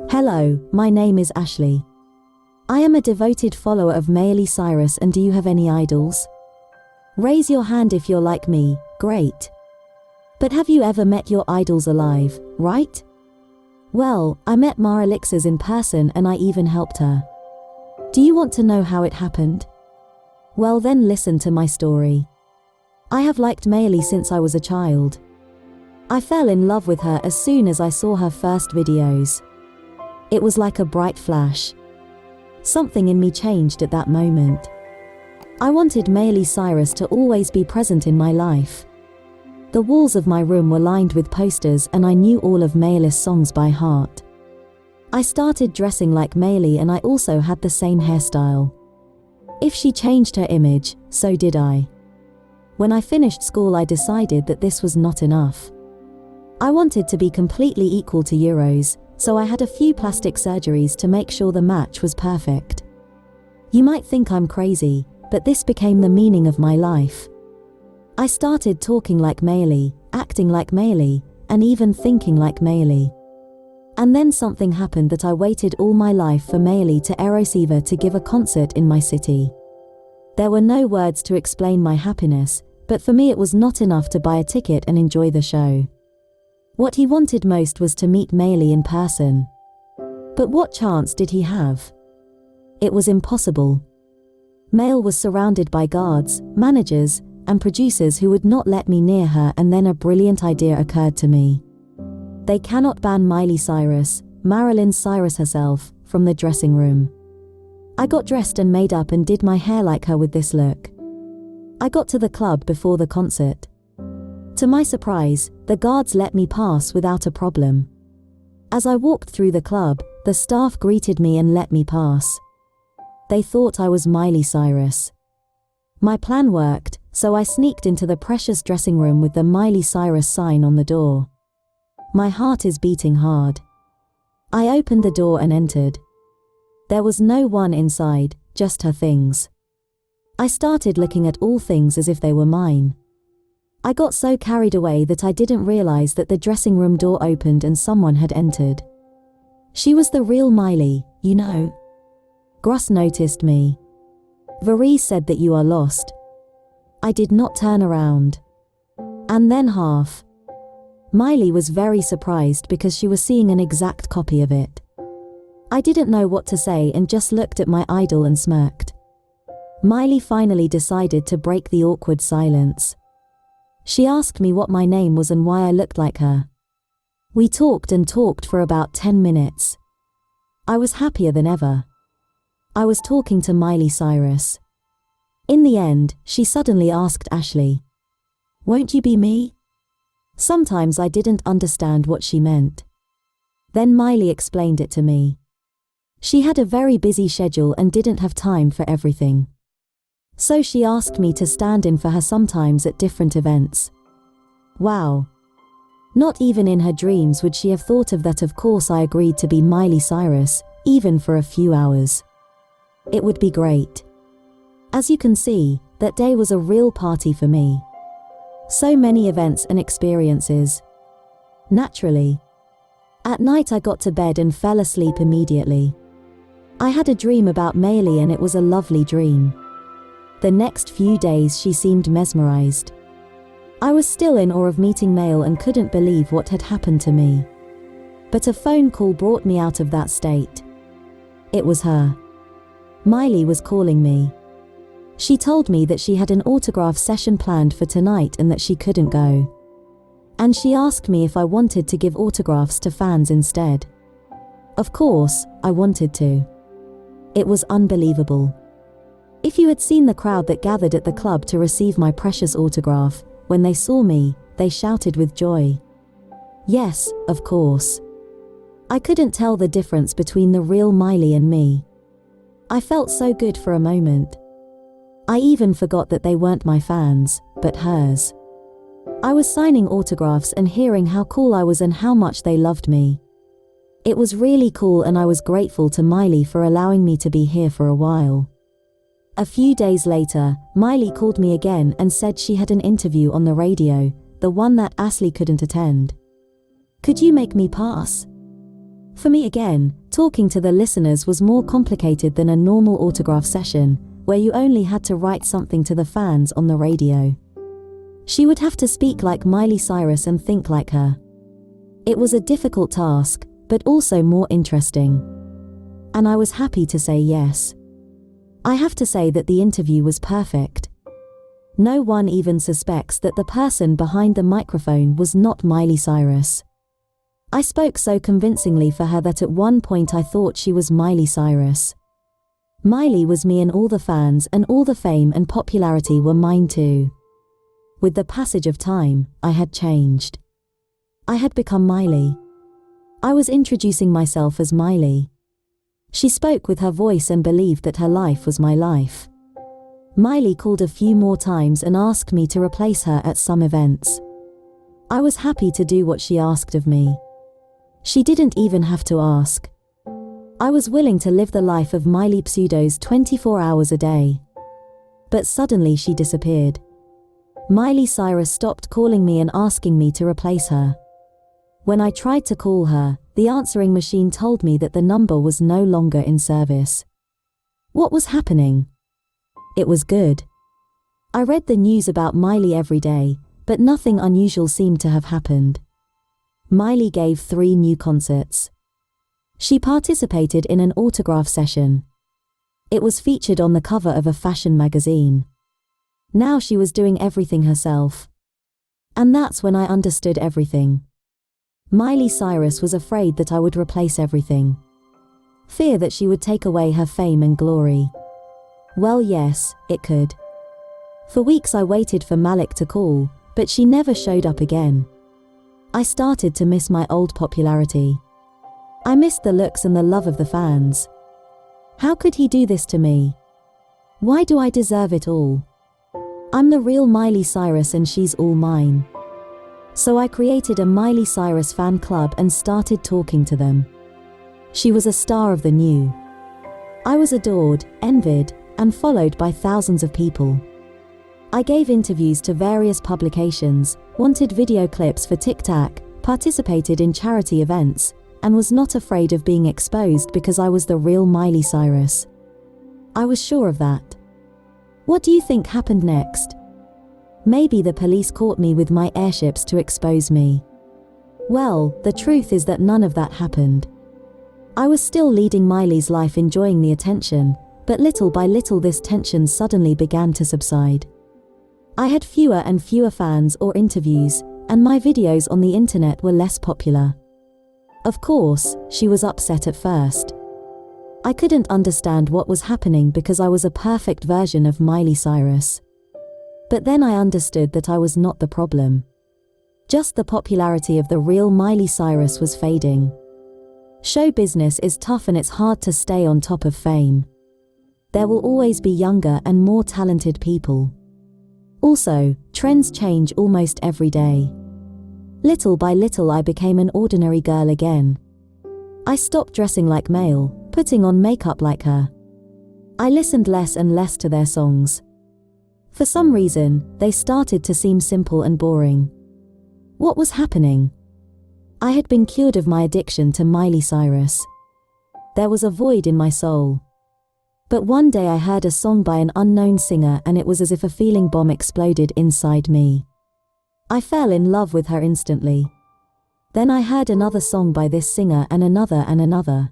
Hello, my name is Ashlie. I am a devoted follower of Miley Cyrus, and do you have any idols? Raise your hand if you're like me, great. But have you ever met your idols alive, right? Well, I met Miley Cyrus in person and I even helped her. Do you want to know how it happened? Well then listen to my story. I have liked Miley since I was a child. I fell in love with her as soon as I saw her first videos. It was like a bright flash. Something in me changed at that moment. I wanted Miley Cyrus to always be present in my life. The walls of my room were lined with posters and I knew all of Miley's songs by heart. I started dressing like Miley and I also had the same hairstyle. If she changed her image, so did I. When I finished school, I decided that this was not enough. I wanted to be completely equal to Euros, so I had a few plastic surgeries to make sure the match was perfect. You might think I'm crazy, but this became the meaning of my life. I started talking like Miley, acting like Miley, and even thinking like Miley. And then something happened that I waited all my life for Miley to receive to give a concert in my city. There were no words to explain my happiness, but for me it was not enough to buy a ticket and enjoy the show. What he wanted most was to meet Miley in person. But what chance did he have? It was impossible. Miley was surrounded by guards, managers, and producers who would not let me near her, and then a brilliant idea occurred to me. They cannot ban Miley Cyrus, Miley Cyrus herself, from the dressing room. I got dressed and made up and did my hair like her with this look. I got to the club before the concert. To my surprise, the guards let me pass without a problem. As I walked through the club, the staff greeted me and let me pass. They thought I was Miley Cyrus. My plan worked, so I sneaked into the precious dressing room with the Miley Cyrus sign on the door. My heart is beating hard. I opened the door and entered. There was no one inside, just her things. I started looking at all things as if they were mine. I got so carried away that I didn't realize that the dressing room door opened and someone had entered. She was the real Miley, you know. Gruss noticed me. Varese said that you are lost. I did not turn around. And then half. Miley was very surprised because she was seeing an exact copy of it. I didn't know what to say and just looked at my idol and smirked. Miley finally decided to break the awkward silence. She asked me what my name was and why I looked like her. We talked and talked for about 10 minutes. I was happier than ever. I was talking to Miley Cyrus. In the end, she suddenly asked Ashlie, "Won't you be me?" Sometimes I didn't understand what she meant. Then Miley explained it to me. She had a very busy schedule and didn't have time for everything. So she asked me to stand in for her sometimes at different events. Wow. Not even in her dreams would she have thought of that. Of course I agreed to be Miley Cyrus, even for a few hours. It would be great. As you can see, that day was a real party for me. So many events and experiences. Naturally. At night I got to bed and fell asleep immediately. I had a dream about Miley and it was a lovely dream. The next few days she seemed mesmerized. I was still in awe of meeting Miley and couldn't believe what had happened to me. But a phone call brought me out of that state. It was her. Miley was calling me. She told me that she had an autograph session planned for tonight and that she couldn't go. And she asked me if I wanted to give autographs to fans instead. Of course, I wanted to. It was unbelievable. If you had seen the crowd that gathered at the club to receive my precious autograph, when they saw me, they shouted with joy. Yes, of course. I couldn't tell the difference between the real Miley and me. I felt so good for a moment. I even forgot that they weren't my fans, but hers. I was signing autographs and hearing how cool I was and how much they loved me. It was really cool and I was grateful to Miley for allowing me to be here for a while. A few days later, Miley called me again and said she had an interview on the radio, the one that Ashlie couldn't attend. Could you make me pass? For me again, talking to the listeners was more complicated than a normal autograph session, where you only had to write something to the fans on the radio. She would have to speak like Miley Cyrus and think like her. It was a difficult task, but also more interesting. And I was happy to say yes. I have to say that the interview was perfect. No one even suspects that the person behind the microphone was not Miley Cyrus. I spoke so convincingly for her that at one point I thought she was Miley Cyrus. Miley was me, and all the fans and all the fame and popularity were mine too. With the passage of time, I had changed. I had become Miley. I was introducing myself as Miley. She spoke with her voice and believed that her life was my life. Miley called a few more times and asked me to replace her at some events. I was happy to do what she asked of me. She didn't even have to ask. I was willing to live the life of Miley pseudos 24 hours a day. But suddenly she disappeared. Miley Cyrus stopped calling me and asking me to replace her. When I tried to call her, the answering machine told me that the number was no longer in service. What was happening? It was good. I read the news about Miley every day, but nothing unusual seemed to have happened. Miley gave 3 new concerts. She participated in an autograph session. It was featured on the cover of a fashion magazine. Now she was doing everything herself. And that's when I understood everything. Miley Cyrus was afraid that I would replace everything. Fear that she would take away her fame and glory. Well, yes, it could. For weeks I waited for Malik to call, but she never showed up again. I started to miss my old popularity. I missed the looks and the love of the fans. How could he do this to me? Why do I deserve it all? I'm the real Miley Cyrus and she's all mine. So I created a Miley Cyrus fan club and started talking to them. She was a star of the new. I was adored, envied, and followed by thousands of people. I gave interviews to various publications, wanted video clips for TikTok, participated in charity events, and was not afraid of being exposed because I was the real Miley Cyrus. I was sure of that. What do you think happened next? Maybe the police caught me with my airships to expose me. Well, the truth is that none of that happened. I was still leading Miley's life, enjoying the attention, but little by little this tension suddenly began to subside. I had fewer and fewer fans or interviews, and my videos on the internet were less popular. Of course, she was upset at first. I couldn't understand what was happening because I was a perfect version of Miley Cyrus. But then I understood that I was not the problem. Just the popularity of the real Miley Cyrus was fading. Show business is tough and it's hard to stay on top of fame. There will always be younger and more talented people. Also, trends change almost every day. Little by little I became an ordinary girl again. I stopped dressing like male, putting on makeup like her. I listened less and less to their songs. For some reason, they started to seem simple and boring. What was happening? I had been cured of my addiction to Miley Cyrus. There was a void in my soul. But one day I heard a song by an unknown singer and it was as if a feeling bomb exploded inside me. I fell in love with her instantly. Then I heard another song by this singer and another and another.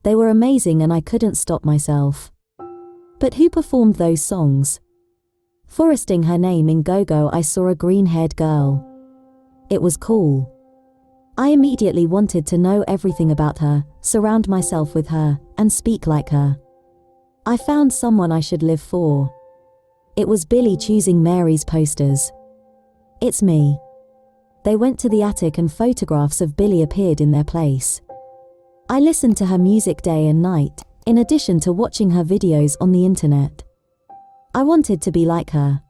They were amazing and I couldn't stop myself. But who performed those songs? Foresting her name in Go-Go, I saw a green-haired girl. It was cool. I immediately wanted to know everything about her, surround myself with her, and speak like her. I found someone I should live for. It was Billy choosing Mary's posters. It's me. They went to the attic and photographs of Billy appeared in their place. I listened to her music day and night, in addition to watching her videos on the internet. I wanted to be like her.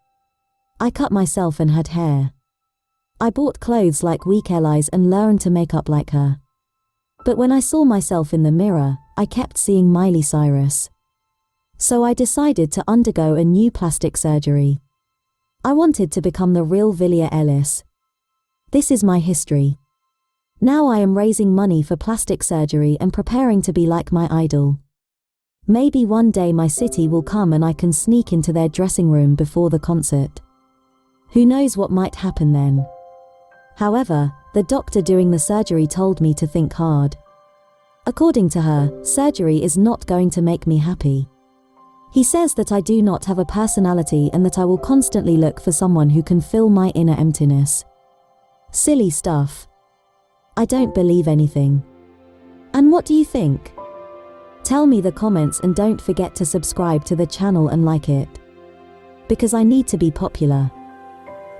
I cut myself and had hair. I bought clothes like weak allies and learned to make up like her. But when I saw myself in the mirror, I kept seeing Miley Cyrus. So I decided to undergo a new plastic surgery. I wanted to become the real Villia Ellis. This is my history. Now I am raising money for plastic surgery and preparing to be like my idol. Maybe one day my city will come and I can sneak into their dressing room before the concert. Who knows what might happen then? However, the doctor doing the surgery told me to think hard. According to her, surgery is not going to make me happy. He says that I do not have a personality and that I will constantly look for someone who can fill my inner emptiness. Silly stuff. I don't believe anything. And what do you think? Tell me the comments and don't forget to subscribe to the channel and like it. Because I need to be popular.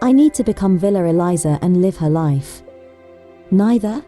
I need to become Villa Eliza and live her life. Neither?